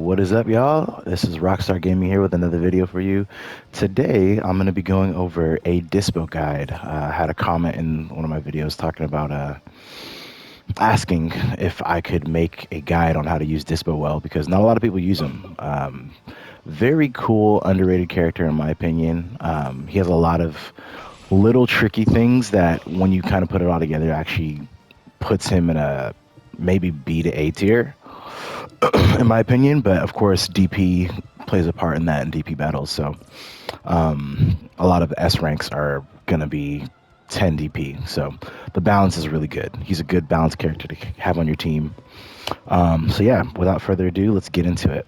What is up, y'all? This is Rawxstar Gaming here with another video for you. Today, I'm going to be going over a Dyspo guide. I had a comment in one of my videos talking about asking if I could make a guide on how to use Dyspo well, because not a lot of people use him. Very cool, underrated character in my opinion. He has a lot of little tricky things that when you kind of put it all together actually puts him in a maybe B to A tier in my opinion, but of course DP plays a part in that in DP battles. So a lot of the S ranks are gonna be 10 DP. So the balance is really good. He's a good balanced character to have on your team. So yeah, without further ado, let's get into it.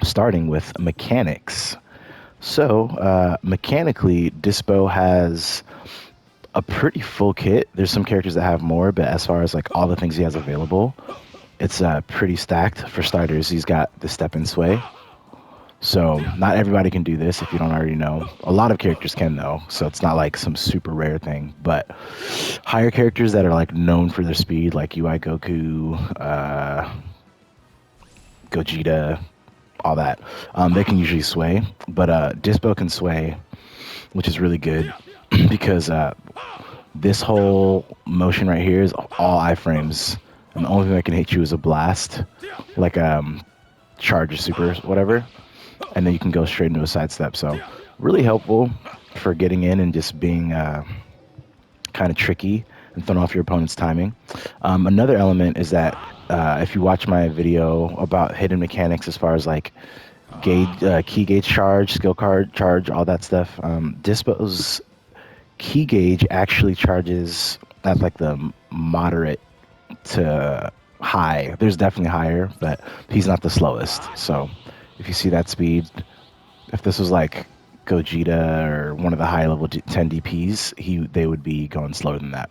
Starting with mechanics. So mechanically, Dyspo has a pretty full kit. There's some characters that have more, but as far as like all the things he has available, it's pretty stacked. For starters, he's got the step and sway. So not everybody can do this if you don't already know. A lot of characters can though, so it's not like some super rare thing. But higher characters that are like known for their speed, like UI Goku, Gogeta, all that, they can usually sway. But Dyspo can sway, which is really good because this whole motion right here is all iframes. And the only thing that can hit you is a blast, like charge or super, whatever. And then you can go straight into a sidestep. So really helpful for getting in and just being kind of tricky and throwing off your opponent's timing. Another element is that if you watch my video about hidden mechanics as far as like gauge, key gauge charge, skill card charge, all that stuff, Dyspo's key gauge actually charges at like the moderate to high. There's definitely higher, but he's not the slowest. So if you see that speed, if this was like Gogeta or one of the high level 10 DPs, they would be going slower than that.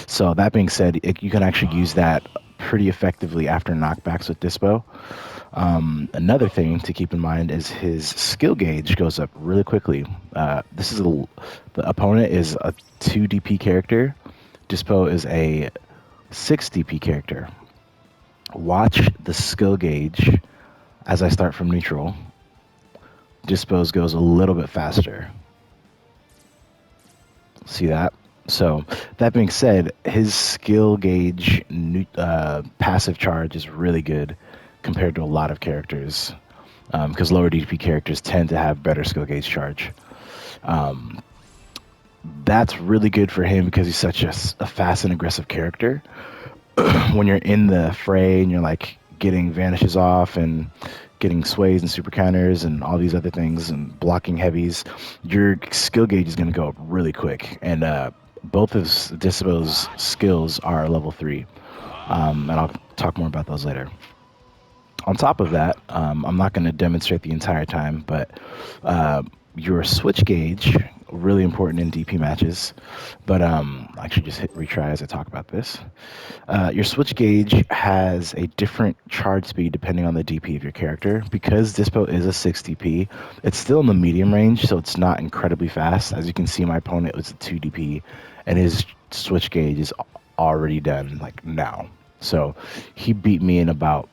So that being said, you can actually use that pretty effectively after knockbacks with Dyspo. Another thing to keep in mind is his skill gauge goes up really quickly. This is the opponent is a 2 DP character. Dyspo is a 6 DP character. Watch the skill gauge as I start from neutral. Dyspo's goes a little bit faster. See that? So that being said, his skill gauge passive charge is really good compared to a lot of characters, because lower DP characters tend to have better skill gauge charge. That's really good for him because he's such a fast and aggressive character. When you're in the fray and you're like getting vanishes off and getting sways and super counters and all these other things and blocking heavies, your skill gauge is going to go up really quick. And both of Dyspo's skills are level 3. And I'll talk more about those later. On top of that, I'm not going to demonstrate the entire time, but your switch gauge, really important in DP matches, but actually just hit retry as I talk about this. Your switch gauge has a different charge speed depending on the DP of your character. Because Dyspo is a 6 DP, it's still in the medium range, so it's not incredibly fast. As you can see, my opponent was a 2 DP, and his switch gauge is already done, like now. So he beat me in about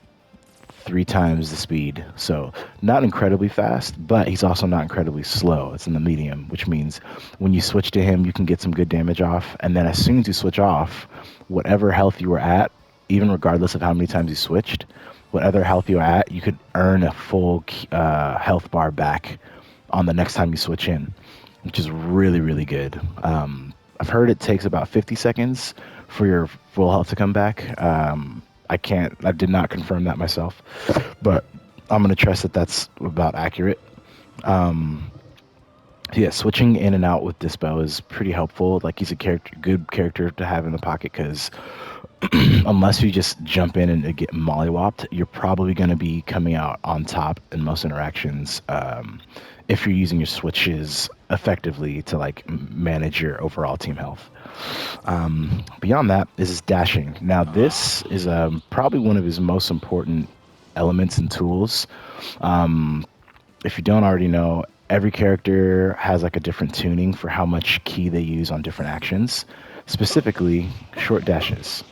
3 times the speed. So not incredibly fast, but he's also not incredibly slow. It's in the medium, which means when you switch to him, you can get some good damage off. And then as soon as you switch off, whatever health you were at, even regardless of how many times you switched, whatever health you were at, you could earn a full health bar back on the next time you switch in, which is really, really good. I've heard it takes about 50 seconds for your full health to come back. I did not confirm that myself, but I'm going to trust that that's about accurate. Yeah, switching in and out with Dyspo is pretty helpful. Like, he's a good character to have in the pocket, because unless you just jump in and get mollywopped, you're probably going to be coming out on top in most interactions, if you're using your switches effectively to like manage your overall team health. Beyond that is his dashing. Now this is probably one of his most important elements and tools. If you don't already know, every character has like a different tuning for how much ki they use on different actions, specifically short dashes.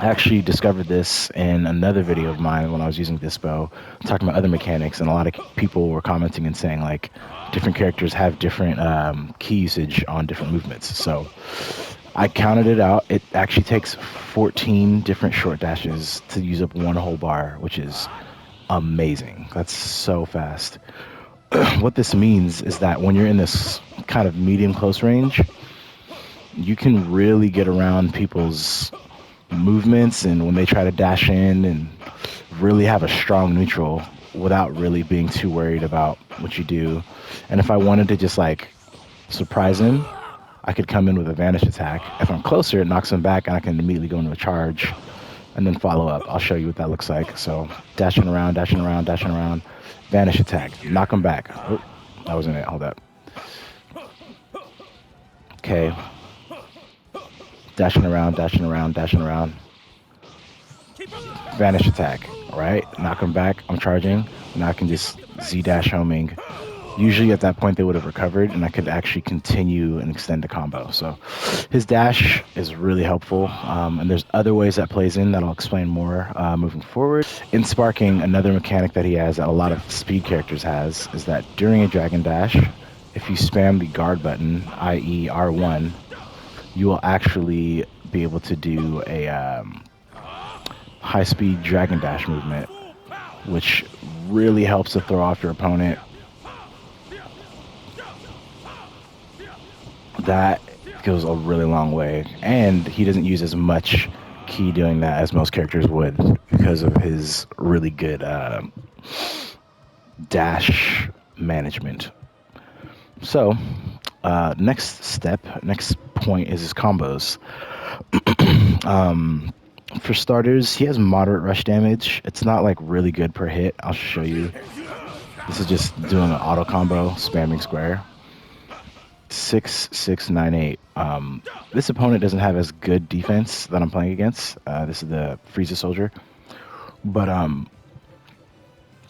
I actually discovered this in another video of mine when I was using Dyspo, talking about other mechanics, and a lot of people were commenting and saying like different characters have different key usage on different movements. So I counted it out. It actually takes 14 different short dashes to use up one whole bar, which is amazing. That's so fast. What this means is that when you're in this kind of medium close range, you can really get around people's movements and when they try to dash in and really have a strong neutral without really being too worried about what you do. And if I wanted to just like surprise him, I could come in with a vanish attack. If I'm closer, it knocks him back and I can immediately go into a charge and then follow up. I'll show you what that looks like. So dashing around, dashing around, dashing around, vanish attack, knock him back. Oh, that wasn't it. Hold up. Okay. Dashing around, dashing around, dashing around. Vanish attack. All right. Knock him back. I'm charging. Now I can just Z-dash homing. Usually at that point they would have recovered and I could actually continue and extend the combo. So his dash is really helpful. And there's other ways that plays in that I'll explain more moving forward. In sparking, another mechanic that he has that a lot of speed characters has is that during a dragon dash, if you spam the guard button, i.e. R1, you will actually be able to do a high-speed dragon dash movement, which really helps to throw off your opponent. That goes a really long way, and he doesn't use as much ki doing that as most characters would because of his really good dash management. So next point is his combos. For starters, he has moderate rush damage. It's not like really good per hit. I'll show you. This is just doing an auto combo, spamming square. 6, 6, 9, 8. This opponent doesn't have as good defense that I'm playing against. This is the Frieza Soldier. But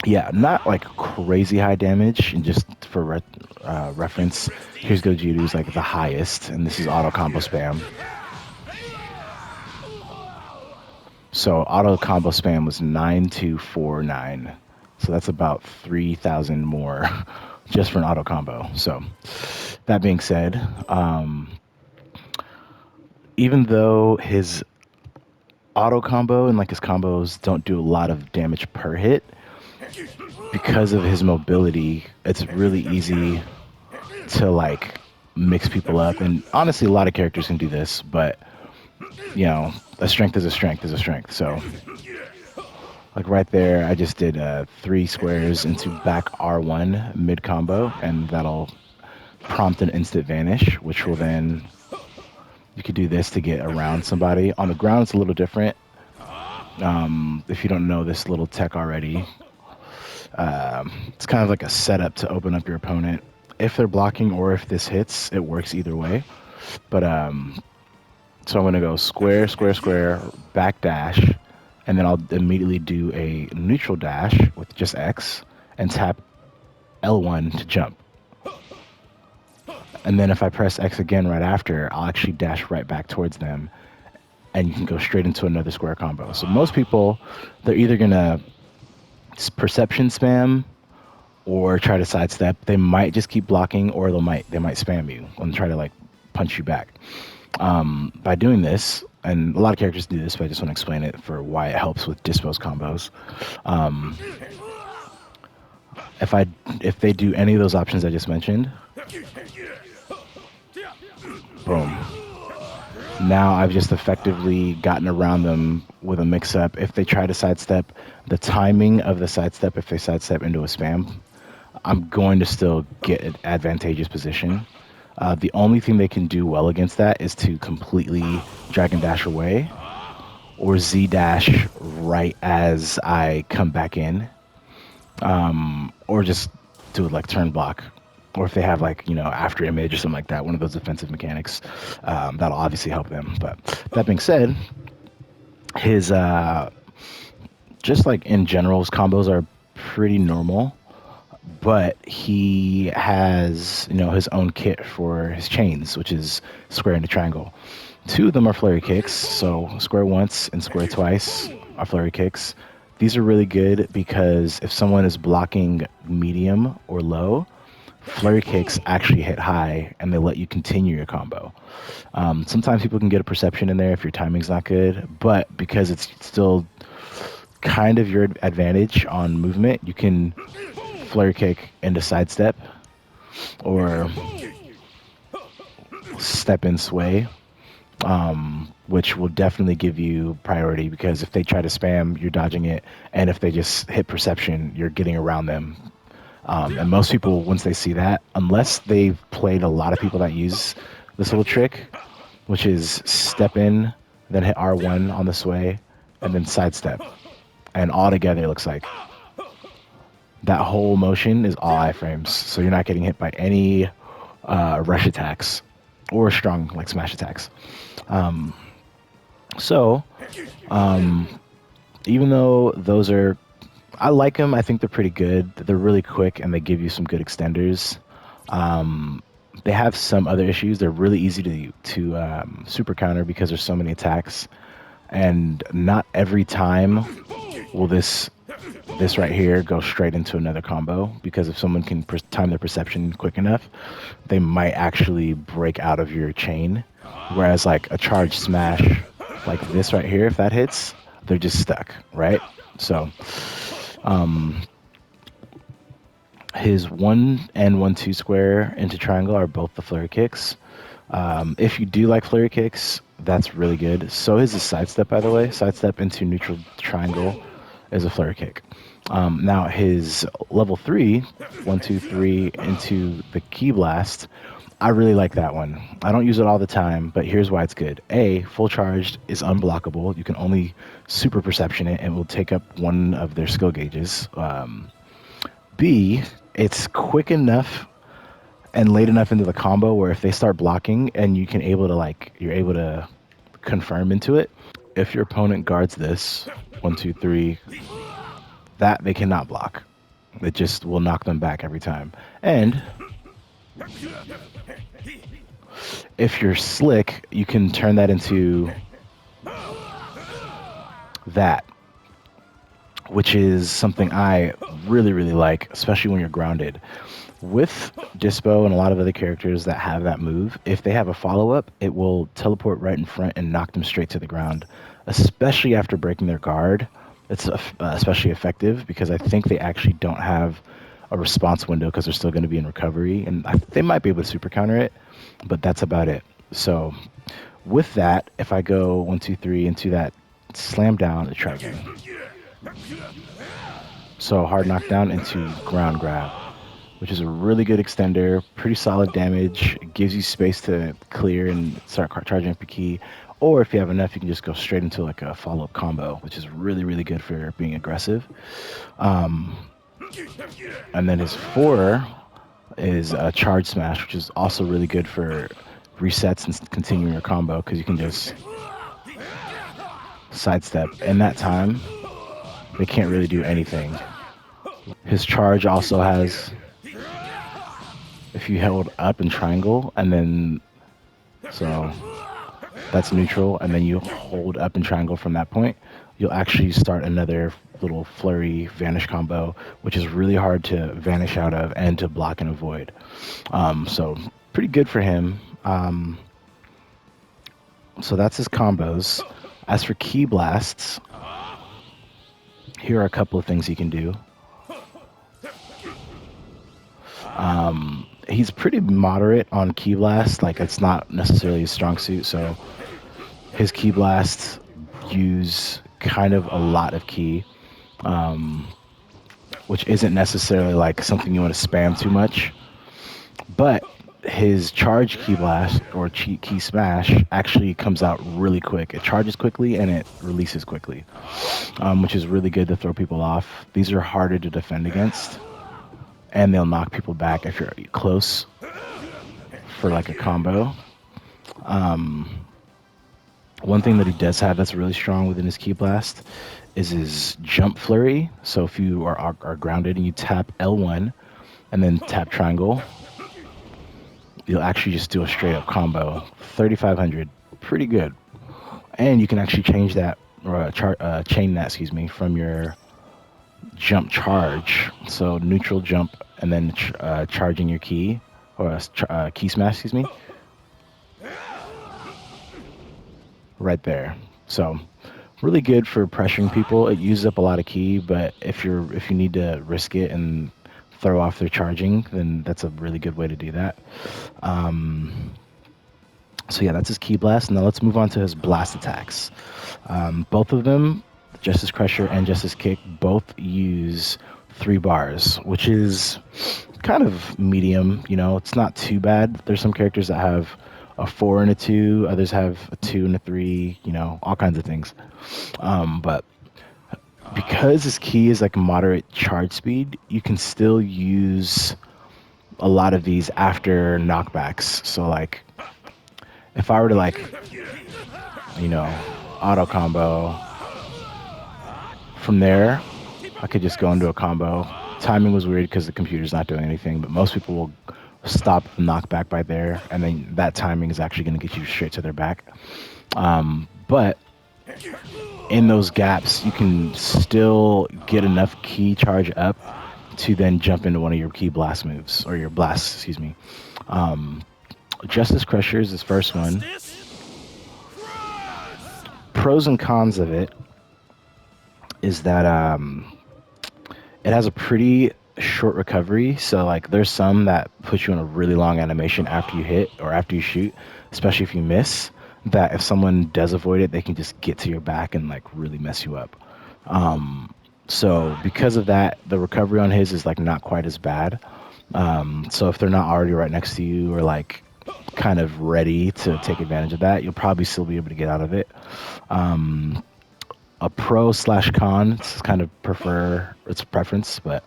yeah, not like crazy high damage. And just for reference, here's Gojiru's like the highest, and this is auto combo spam. So auto combo spam was 9249. So that's about 3,000 more just for an auto combo. So that being said, even though his auto combo and like his combos don't do a lot of damage per hit, because of his mobility, it's really easy to like mix people up. And honestly, a lot of characters can do this, but you know, a strength is a strength is a strength. So like right there, I just did 3 squares into back R1 mid combo, and that'll prompt an instant vanish, which will then, you could do this to get around somebody. On the ground, it's a little different. If you don't know this little tech already, it's kind of like a setup to open up your opponent. If they're blocking or if this hits, it works either way. But so I'm going to go square, square, square, back dash, and then I'll immediately do a neutral dash with just X and tap L1 to jump. And then if I press X again right after, I'll actually dash right back towards them, and you can go straight into another square combo. So most people, they're either going to perception spam or try to sidestep. They might just keep blocking, or they might spam you and try to like punch you back. By doing this, and a lot of characters do this, but I just want to explain it for why it helps with Dyspo's combos. If they do any of those options I just mentioned, boom. Now I've just effectively gotten around them with a mix-up. If they try to sidestep, the timing of the sidestep, if they sidestep into a spam, I'm going to still get an advantageous position. The only thing they can do well against that is to completely Dragon Dash away or Z-Dash right as I come back in, or just do it like turn block. Or if they have like, you know, after image or something like that, one of those defensive mechanics, that'll obviously help them. But that being said, his, just like in general, his combos are pretty normal. But he has, you know, his own kit for his chains, which is square into triangle. Two of them are flurry kicks, so square once and square twice are flurry kicks. These are really good because if someone is blocking medium or low, flurry kicks actually hit high and they let you continue your combo. Sometimes people can get a perception in there if your timing's not good, but because it's still kind of your advantage on movement, you can flurry kick into sidestep or step in sway, which will definitely give you priority because if they try to spam, you're dodging it, and if they just hit perception, you're getting around them. And most people, once they see that, unless they've played a lot of people that use this little trick, which is step in, then hit R1 on the sway, and then sidestep. And all together, it looks like that whole motion is all iframes, so you're not getting hit by any rush attacks or strong like smash attacks. So even though those are, I like them. I think they're pretty good. They're really quick and they give you some good extenders. They have some other issues. They're really easy to super counter because there's so many attacks, and not every time will this right here go straight into another combo, because if someone can time their perception quick enough, they might actually break out of your chain. Whereas like a charge smash like this right here, if that hits, they're just stuck, right? So his 1 and 1-2 square into triangle are both the flurry kicks. If you do like flurry kicks, that's really good. So is the sidestep, by the way. Sidestep into neutral triangle is a flurry kick. Now his level 3, 1, 2, 3 into the key blast, I really like that one. I don't use it all the time, but here's why it's good. A, full charged is unblockable. You can only super perception it and will take up one of their skill gauges. B, it's quick enough and late enough into the combo where if they start blocking and you're able to confirm into it. If your opponent guards this 1, 2, 3, that they cannot block. It just will knock them back every time. And if you're slick, you can turn that into that, which is something I really, really like, especially when you're grounded. With Dyspo and a lot of other characters that have that move, if they have a follow-up, it will teleport right in front and knock them straight to the ground, especially after breaking their guard. It's especially effective because I think they actually don't have a response window because they're still going to be in recovery, and they might be able to super counter it, but that's about it. So with that, if I go 1, 2, 3 into that slam down, to try again. So hard knockdown into ground grab, which is a really good extender, pretty solid damage. It gives you space to clear and start charging up your key. Or if you have enough, you can just go straight into like a follow-up combo, which is really, really good for being aggressive. And then his 4 is a charge smash, which is also really good for resets and continuing your combo because you can just sidestep. In that time, they can't really do anything. His charge also has, if you held up in triangle and then, so that's neutral, and then you hold up in triangle from that point, you'll actually start another little flurry vanish combo, which is really hard to vanish out of and to block and avoid. So pretty good for him. So that's his combos. As for key blasts, here are a couple of things he can do. He's pretty moderate on key blast, like it's not necessarily his strong suit, so his key blasts use kind of a lot of key, which isn't necessarily like something you want to spam too much, but his charge key blast or key smash actually comes out really quick. It charges quickly and it releases quickly, which is really good to throw people off. These are harder to defend against, and they'll knock people back if you're close for like a combo. One thing that he does have that's really strong within his key blast is his jump flurry. So if you are grounded and you tap L1 and then tap triangle, you'll actually just do a straight up combo. 3,500 pretty good. And you can actually change that, or chain that, excuse me, from your jump charge. So neutral jump and then charging your key, or key smash, excuse me, right there. So really good for pressuring people. It uses up a lot of key, but if you need to risk it and throw off their charging, then that's a really good way to do that. So yeah, that's his key blast. Now let's move on to his blast attacks. Both of them, Justice Crusher and Justice Kick, both use 3 bars, which is kind of medium. You know, it's not too bad. There's some characters that have a 4 and a 2, others have a 2 and a 3. You know, all kinds of things. But because his key is like moderate charge speed, you can still use a lot of these after knockbacks. So like, if I were to like, you know, auto combo from there, I could just go into a combo. Timing was weird because the computer's not doing anything, but most people will stop the knockback by there, and then that timing is actually going to get you straight to their back. But in those gaps, you can still get enough key charge up to then jump into one of your key blast moves, or your blasts, excuse me. Justice Crusher is his first one. Pros and cons of it is that it has a pretty short recovery. So like, there's some that put you in a really long animation after you hit or after you shoot, especially if you miss, that if someone does avoid it, they can just get to your back and like really mess you up. So because of that, the recovery on his is like not quite as bad. So if they're not already right next to you, or like kind of ready to take advantage of that, you'll probably still be able to get out of it. A pro slash con, it's kind of it's a preference, but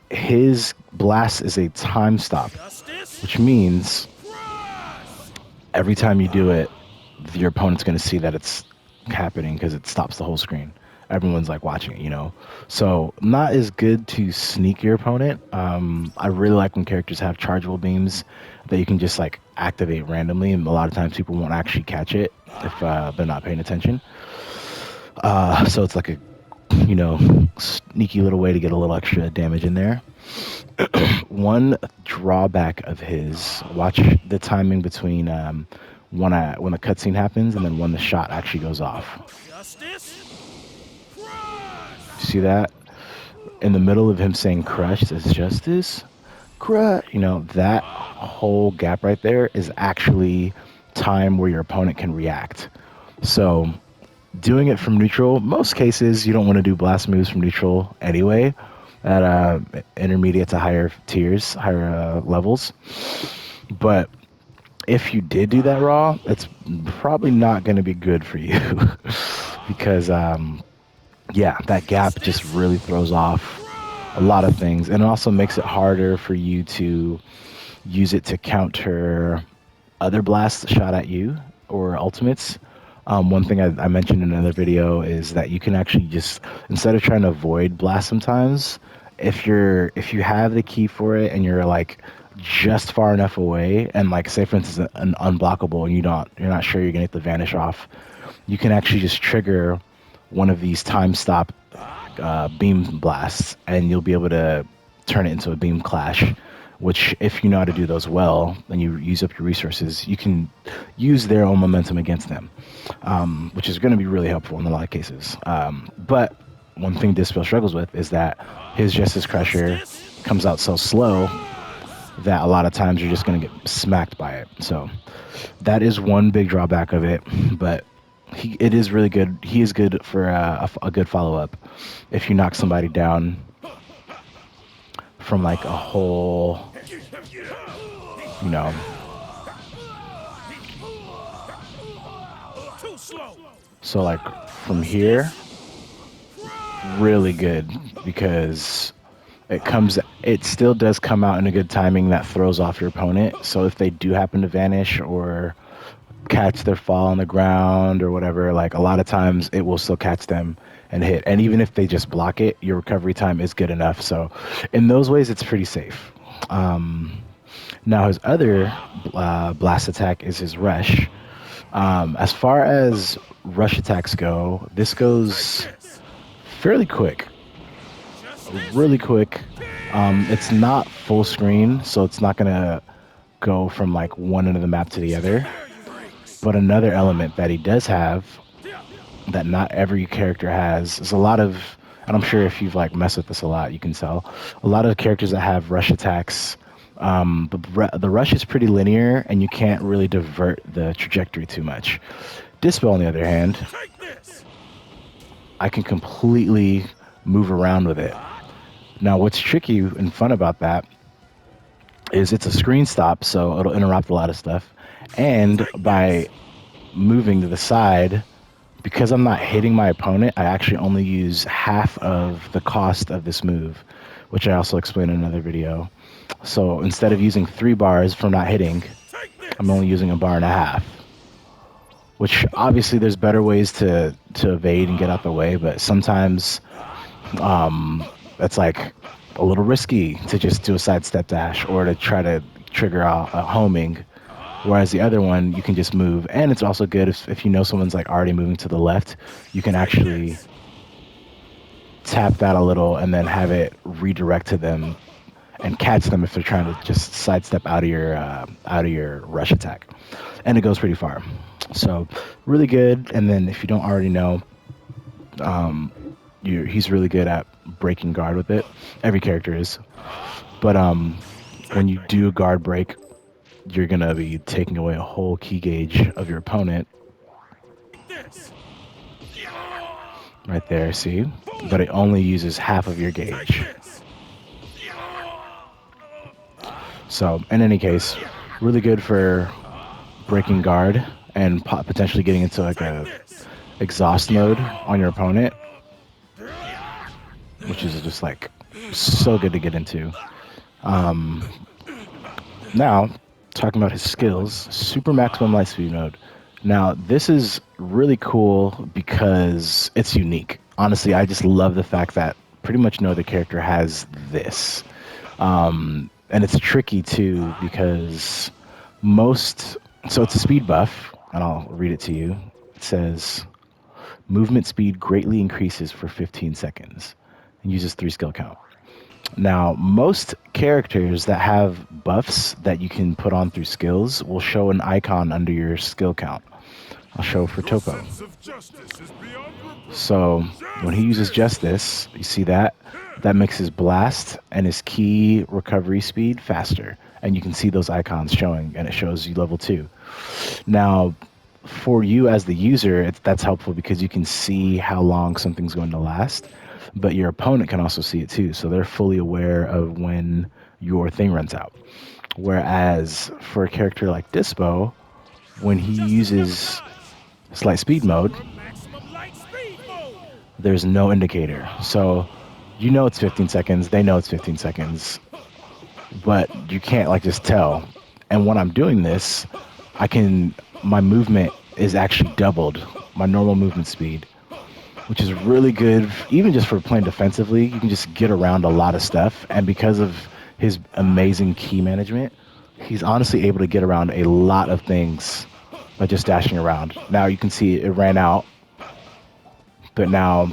his blast is a time stop, which means every time you do it, your opponent's going to see that it's happening because it stops the whole screen. Everyone's like watching it, you know? So not as good to sneak your opponent. I really like when characters have chargeable beams that you can just like activate randomly, and a lot of times people won't actually catch it if they're not paying attention. So it's like a, you know, sneaky little way to get a little extra damage in there. One drawback of his, watch the timing between when the cutscene happens and then when the shot actually goes off. See that? In the middle of him saying crush, it says justice, crush. You know, that whole gap right there is actually time where your opponent can react. So doing it from neutral, most cases you don't want to do blast moves from neutral anyway, at intermediate to higher tiers, higher levels. But if you did do that raw, it's probably not going to be good for you because yeah, that gap just really throws off a lot of things, and it also makes it harder for you to use it to counter other blasts shot at you or ultimates. One thing I mentioned in another video is that you can actually just, instead of trying to avoid blast sometimes, if you have the key for it and you're like just far enough away, and like say for instance an unblockable, and you're not sure you're gonna get the vanish off, you can actually just trigger one of these time stop beam blasts, and you'll be able to turn it into a beam clash, which if you know how to do those well and you use up your resources, you can use their own momentum against them, which is going to be really helpful in a lot of cases. But one thing Dyspo struggles with is that his Justice Crusher comes out so slow that a lot of times you're just going to get smacked by it. So that is one big drawback of it, but it is really good. He is good for a good follow-up. If you knock somebody down from like a whole, you know, so like from here, really good, because it still does come out in a good timing that throws off your opponent. So if they do happen to vanish or catch their fall on the ground or whatever, like a lot of times it will still catch them and hit. And even if they just block it, your recovery time is good enough. So in those ways, it's pretty safe. Now his other blast attack is his rush. As far as rush attacks go, this goes fairly quick, really quick. It's not full screen, so it's not gonna go from like one end of the map to the other. But another element that he does have that not every character has is a lot of, and I'm sure if you've like messed with this a lot, you can tell a lot of characters that have rush attacks. The rush is pretty linear, and you can't really divert the trajectory too much. Dyspo, on the other hand, I can completely move around with it. Now, what's tricky and fun about that is it's a screen stop, so it'll interrupt a lot of stuff. And by moving to the side, because I'm not hitting my opponent, I actually only use half of the cost of this move, which I also explained in another video. So instead of using 3 bars for not hitting, I'm only using a bar and a half. Which obviously there's better ways to evade and get out the way, but sometimes it's like a little risky to just do a sidestep dash or to try to trigger a homing. Whereas the other one, you can just move. And it's also good if you know someone's like already moving to the left, you can actually tap that a little and then have it redirect to them and catch them if they're trying to just sidestep out of your rush attack. And it goes pretty far. So really good. And then if you don't already know, he's really good at breaking guard with it. Every character is. But when you do a guard break, you're going to be taking away a whole key gauge of your opponent. Right there, see? But it only uses half of your gauge. So, in any case, really good for breaking guard and potentially getting into like a exhaust mode on your opponent, which is just like so good to get into. Now, talking about his skills, super maximum light speed mode. Now, this is really cool because it's unique. Honestly, I just love the fact that pretty much no other character has this. And it's tricky too because so it's a speed buff, and I'll read it to you. It says, movement speed greatly increases for 15 seconds and uses 3 skill count. Now, most characters that have buffs that you can put on through skills will show an icon under your skill count. I'll show for Topo. So when he uses Justice, you see that? That makes his blast and his key recovery speed faster. And you can see those icons showing, and it shows you level 2. Now, for you as the user, that's helpful because you can see how long something's going to last. But your opponent can also see it too, so they're fully aware of when your thing runs out. Whereas for a character like Dyspo, when he uses slight speed mode, there's no indicator. So you know it's 15 seconds, they know it's 15 seconds, but you can't like just tell. And when I'm doing this, my movement is actually doubled, my normal movement speed, which is really good, even just for playing defensively. You can just get around a lot of stuff, and because of his amazing key management, he's honestly able to get around a lot of things by just dashing around. Now you can see it ran out, but now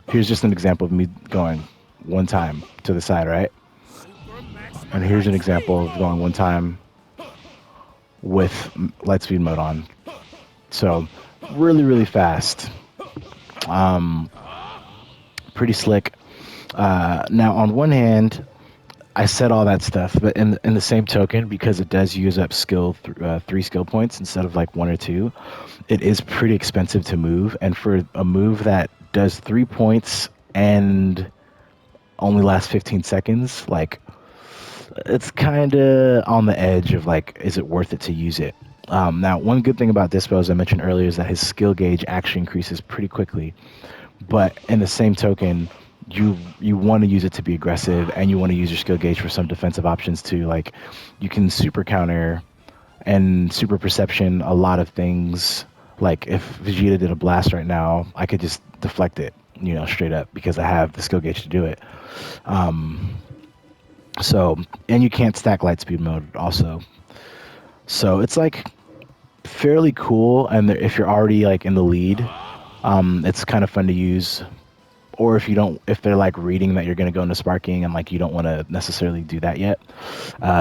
here's just an example of me going one time to the side, right? And here's an example of going one time with light speed mode on. So really, really fast. Pretty slick. Now, on one hand, I said all that stuff, but in the same token, because it does use up 3 skill points instead of like 1 or 2, it is pretty expensive to move. And for a move that does 3 points and only lasts 15 seconds, like it's kind of on the edge of like, is it worth it to use it? Now, one good thing about Dyspo, as I mentioned earlier, is that his skill gauge actually increases pretty quickly. But in the same token, you want to use it to be aggressive, and you want to use your skill gauge for some defensive options too. Like you can super counter and super perception a lot of things. Like if Vegeta did a blast right now, I could just deflect it, straight up, because I have the skill gauge to do it. So, and you can't stack light speed mode also. So it's like fairly cool, and if you're already like in the lead, it's kind of fun to use. Or if you don't, if they're like reading that you're going to go into sparking and like you don't want to necessarily do that yet,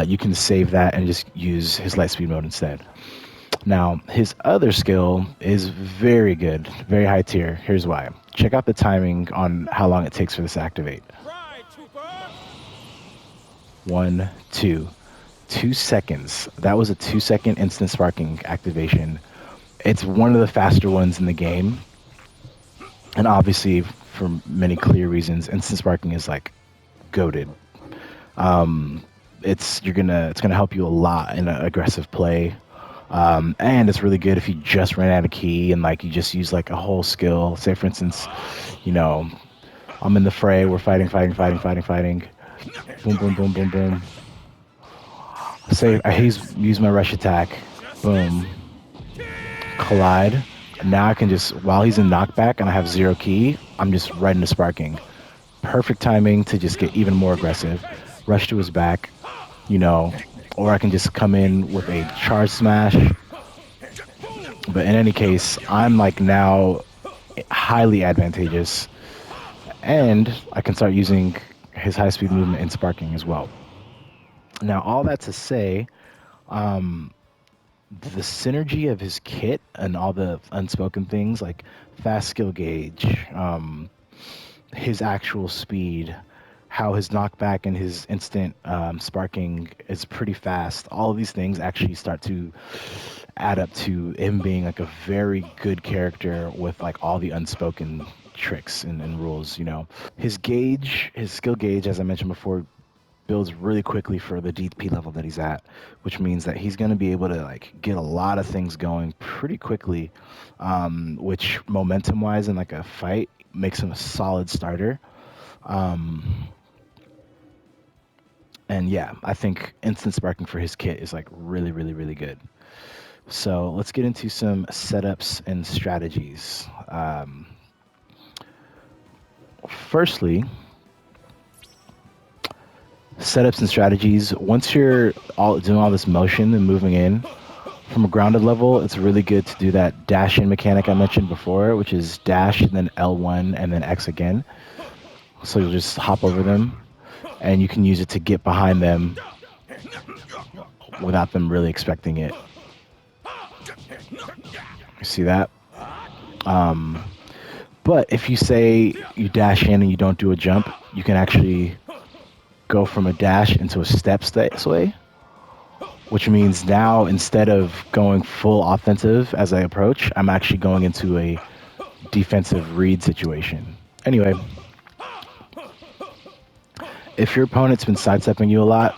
you can save that and just use his light speed mode instead. Now, his other skill is very good, very high tier. Here's why. Check out the timing on how long it takes for this to activate. 1, 2, 2 seconds. That was a 2-second instant sparking activation. It's one of the faster ones in the game. And obviously, for many clear reasons, instant sparking is like goated. It's gonna help you a lot in aggressive play. And it's really good if you just ran out of key and like you just use like a whole skill. Say for instance, I'm in the fray, we're fighting. Boom, boom, boom, boom, boom. Say he's used my rush attack. Boom. Collide. Now I can just, while he's in knockback and I have 0 key, I'm just right into sparking. Perfect timing to just get even more aggressive. Rush to his back, or I can just come in with a charge smash. But in any case, I'm like now highly advantageous, and I can start using his high speed movement in sparking as well. Now, all that to say, the synergy of his kit and all the unspoken things like fast skill gauge, his actual speed, how his knockback and his instant sparking is pretty fast. All of these things actually start to add up to him being like a very good character with like all the unspoken tricks and rules. His gauge, his skill gauge, as I mentioned before, builds really quickly for the DP level that he's at, which means that he's going to be able to like get a lot of things going pretty quickly, which momentum wise in like a fight makes him a solid starter. And yeah, I think instant sparking for his kit is like really, really, really good. So let's get into some setups and strategies. Firstly, setups and strategies. Once you're doing all this motion and moving in from a grounded level, it's really good to do that dash in mechanic I mentioned before, which is dash and then L1 and then X again. So you'll just hop over them, and you can use it to get behind them without them really expecting it. You see that? But if you say you dash in and you don't do a jump, you can actually go from a dash into a step sway, which means now instead of going full offensive as I approach, I'm actually going into a defensive read situation. Anyway, if your opponent's been sidestepping you a lot,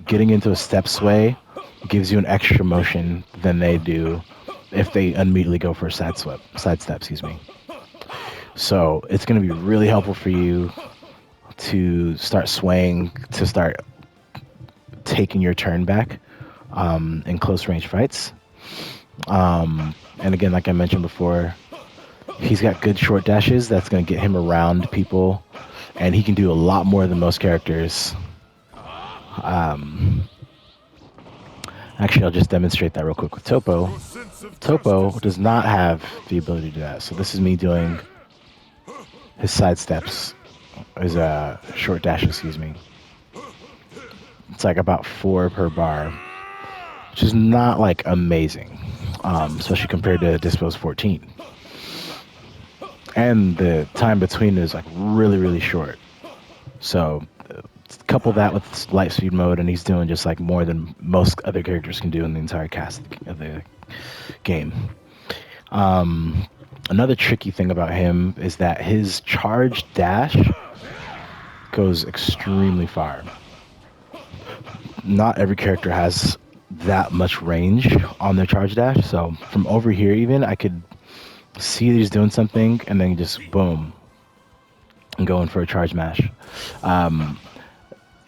getting into a step sway gives you an extra motion than they do if they immediately go for a sidestep, So it's going to be really helpful for you to start swaying, to start taking your turn back in close range fights. And again, like I mentioned before, he's got good short dashes. That's going to get him around people, and he can do a lot more than most characters. Actually, I'll just demonstrate that real quick with Topo. Topo does not have the ability to do that. So this is me doing his side steps, his short dash, excuse me. It's like about 4 per bar, which is not like amazing, especially compared to Dyspo's 14. And the time between is like really, really short. So couple that with light speed mode, and he's doing just like more than most other characters can do in the entire cast of the game. Another tricky thing about him is that his charge dash goes extremely far. Not every character has that much range on their charge dash, so from over here even, I could see that he's doing something and then just boom, and going for a charge mash.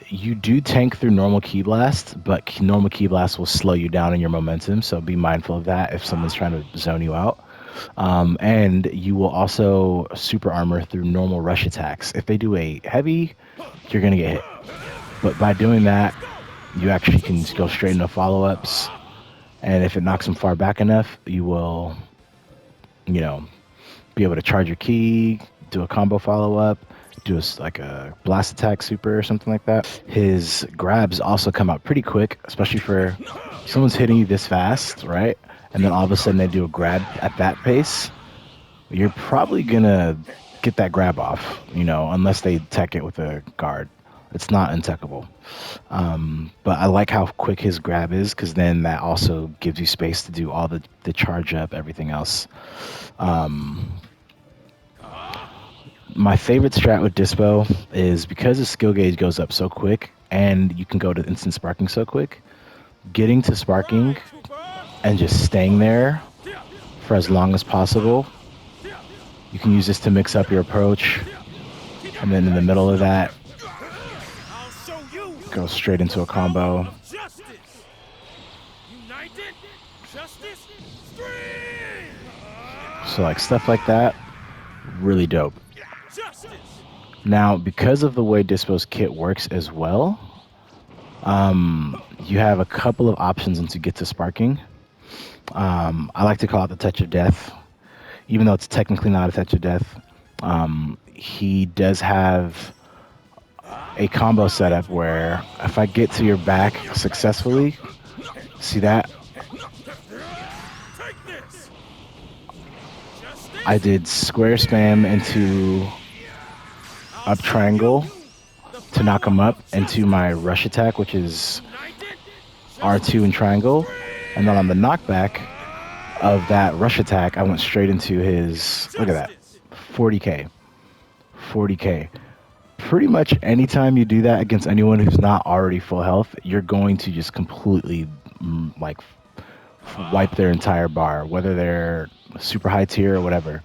You do tank through normal Ki Blast, but normal Ki Blast will slow you down in your momentum, so be mindful of that if someone's trying to zone you out. And you will also super armor through normal rush attacks. If they do a heavy, you're going to get hit. But by doing that, you actually can go straight into follow-ups And if it knocks him far back enough, you will, you know, be able to charge your key, do a combo follow up, do like a blast attack super or something like that. His grabs also come out pretty quick, especially for someone's hitting you this fast, right? And then all of a sudden they do a grab at that pace. You're probably gonna get that grab off, unless they tech it with a guard. It's not untechable. But I like how quick his grab is, because then that also gives you space to do all the charge up, everything else. My favorite strat with Dyspo is because his skill gauge goes up so quick and you can go to instant sparking so quick, getting to sparking and just staying there for as long as possible. You can use this to mix up your approach, and then in the middle of that, go straight into a combo. So like stuff like that, really dope. Now, because of the way Dyspo's kit works as well, you have a couple of options once you get to sparking. I like to call it the touch of death, even though it's technically not a touch of death. He does have a combo setup where if I get to your back successfully, see that? I did square spam into up triangle to knock him up into my rush attack, which is R2 and triangle. And then on the knockback of that rush attack, I went straight into his, look at that, 40k. 40k. Pretty much anytime you do that against anyone who's not already full health, you're going to just completely like wipe their entire bar, whether they're super high tier or whatever.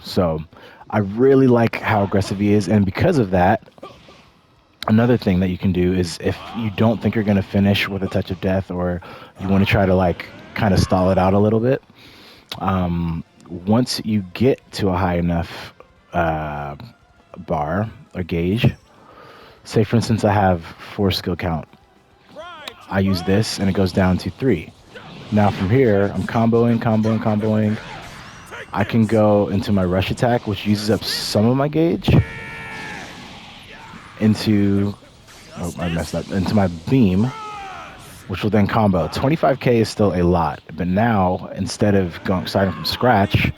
So I really like how aggressive he is, and because of that, another thing that you can do is if you don't think you're going to finish with a touch of death, or you want to try to like kind of stall it out a little bit, once you get to a high enough bar or gauge, say for instance I have 4 skill count, I use this and it goes down to 3. Now from here I'm comboing. I can go into my rush attack, which uses up some of my gauge, into, oh, I messed up, into my beam, which will then combo. 25k is still a lot, but now instead of starting from scratch,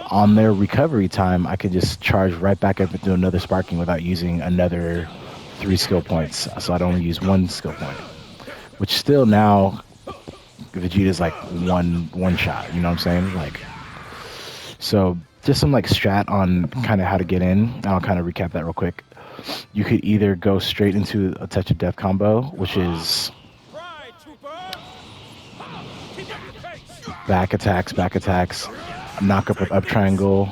on their recovery time, I could just charge right back up and do another sparking without using another 3 skill points. So I'd only use 1 skill point, which still now Vegeta's like one shot. You know what I'm saying? Like, so just some like strat on kind of how to get in. I'll kind of recap that real quick. You could either go straight into a touch of death combo, which is back attacks, knock up with up triangle,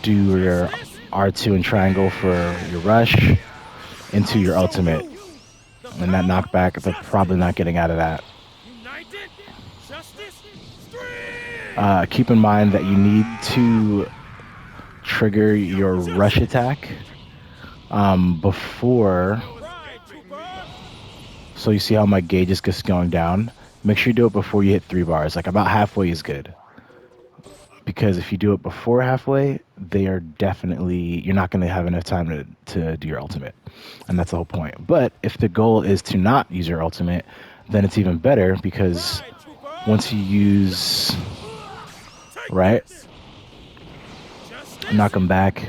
do your R2 and triangle for your rush into your ultimate, and that knockback, they're probably not getting out of that. Keep in mind that you need to trigger your rush attack before. So you see how my gauge is just going down? Make sure you do it before you hit 3 bars. Like about halfway is good. Because if you do it before halfway, you're not going to have enough time to do your ultimate. And that's the whole point. But if the goal is to not use your ultimate, then it's even better, because once you use, right, knock him back,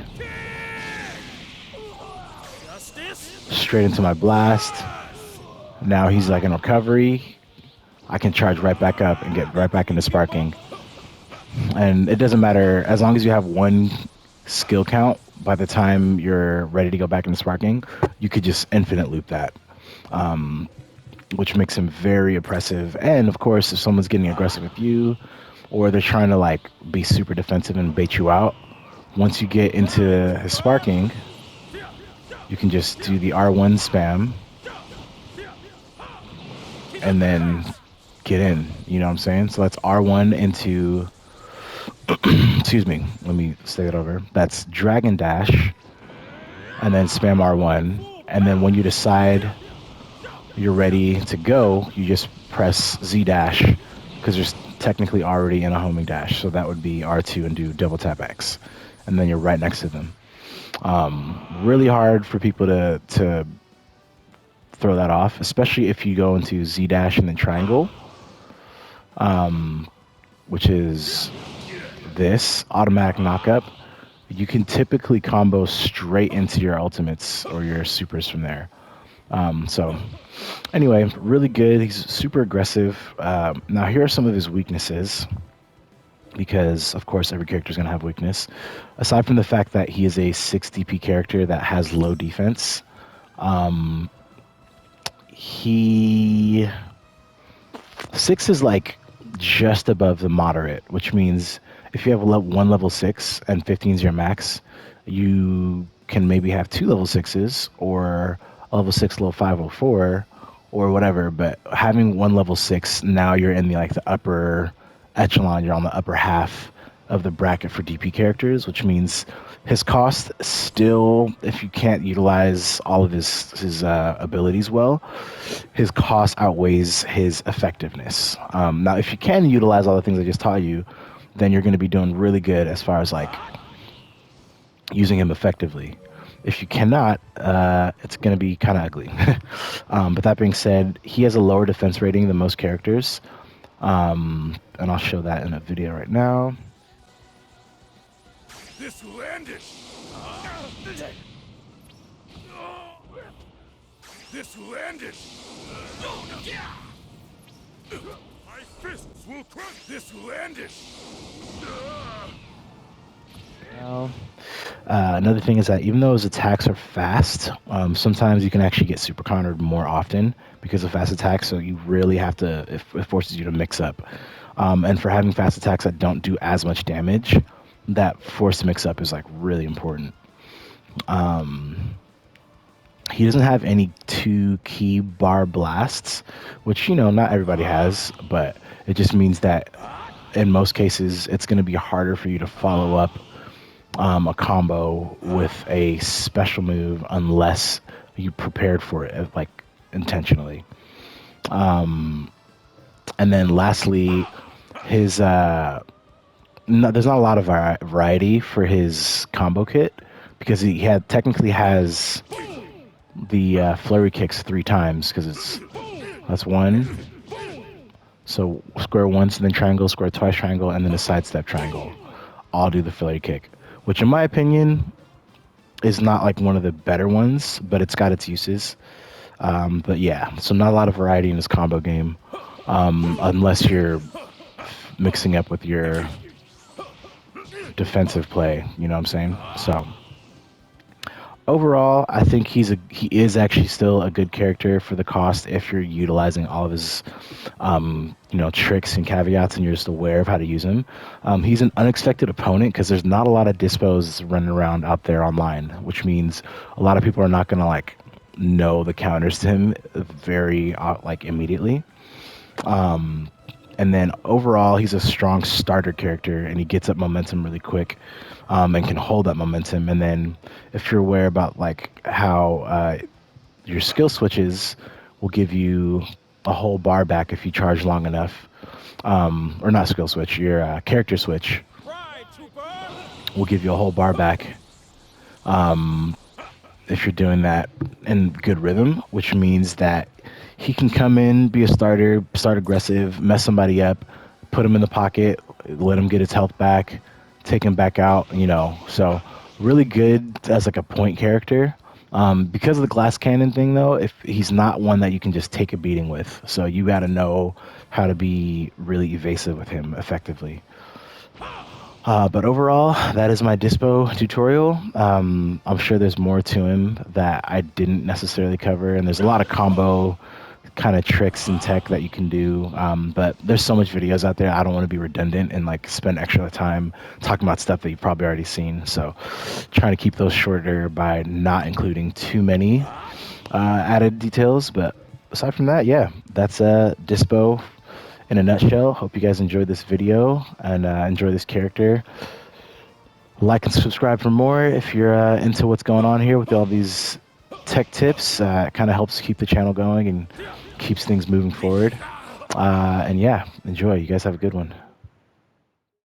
straight into my blast. Now he's like in recovery. I can charge right back up and get right back into sparking. And it doesn't matter, as long as you have 1 skill count, by the time you're ready to go back into sparking, you could just infinite loop that, which makes him very oppressive. And of course, if someone's getting aggressive with you, or they're trying to like be super defensive and bait you out, once you get into his sparking, you can just do the R1 spam and then get in, you know what I'm saying? So that's R1 into excuse me, let me say it over. That's Dragon Dash, and then spam R1, and then when you decide you're ready to go, you just press Z dash because you're technically already in a homing dash. So that would be R2 and do double tap X, and then you're right next to them. Really hard for people to throw that off, especially if you go into Z dash and then triangle, which is this automatic knockup. You can typically combo straight into your ultimates or your supers from there. So anyway, really good. He's super aggressive. Now here are some of his weaknesses, because of course every character is going to have weakness. Aside from the fact that he is a 6 DP character that has low defense, he 6 is like just above the moderate, which means if you have one level 6 and 15 is your max, you can maybe have 2 level 6s or a level 6, level 5, level 4, or whatever. But having one level 6, now you're in the upper echelon. You're on the upper half of the bracket for DP characters, which means his cost still, if you can't utilize all of his abilities well, his cost outweighs his effectiveness. Now, if you can utilize all the things I just taught you, then you're going to be doing really good as far as using him effectively. If you cannot, it's going to be kind of ugly. But that being said, he has a lower defense rating than most characters. And I'll show that in a video right now. This will end it. This will end it. My fists will crush. This will end it. Now, another thing is that even though his attacks are fast, sometimes you can actually get super countered more often because of fast attacks. So you really have to, it forces you to mix up. And for having fast attacks that don't do as much damage, that forced mix up is really important. He doesn't have any 2 key bar blasts, which not everybody has, but it just means that in most cases it's going to be harder for you to follow up a combo with a special move unless you prepared for it intentionally. And then lastly, his there's not a lot of variety for his combo kit, because he technically has the flurry kicks 3 times, because that's 1. So square once and then triangle, square twice triangle, and then a sidestep triangle. All do the flurry kick, which in my opinion is not one of the better ones, but it's got its uses. But yeah, so not a lot of variety in this combo game, unless you're mixing up with your defensive play, you know what I'm saying? So overall, I think he is actually still a good character for the cost if you're utilizing all of his tricks and caveats and you're just aware of how to use him. He's an unexpected opponent because there's not a lot of dispos running around out there online, which means a lot of people are not going to know the counters to him very immediately. And then overall, he's a strong starter character, and he gets up momentum really quick, and can hold that momentum. And then if you're aware about how your skill switches will give you a whole bar back if you charge long enough, or not skill switch, your character switch will give you a whole bar back if you're doing that in good rhythm, which means that he can come in, be a starter, start aggressive, mess somebody up, put him in the pocket, let him get his health back, take him back out, So really good as a point character. Because of the glass cannon thing, though, if he's not one that you can just take a beating with. So you got to know how to be really evasive with him effectively. But overall, that is my Dyspo tutorial. I'm sure there's more to him that I didn't necessarily cover, and there's a lot of combo kind of tricks and tech that you can do, but there's so much videos out there. I don't want to be redundant and spend extra time talking about stuff that you've probably already seen, so trying to keep those shorter by not including too many added details. But aside from that, yeah, that's Dyspo in a nutshell. Hope you guys enjoyed this video and enjoy this character. Like and subscribe for more if you're into what's going on here with all these tech tips. It kind of helps keep the channel going and keeps things moving forward. And yeah, enjoy. You guys have a good one.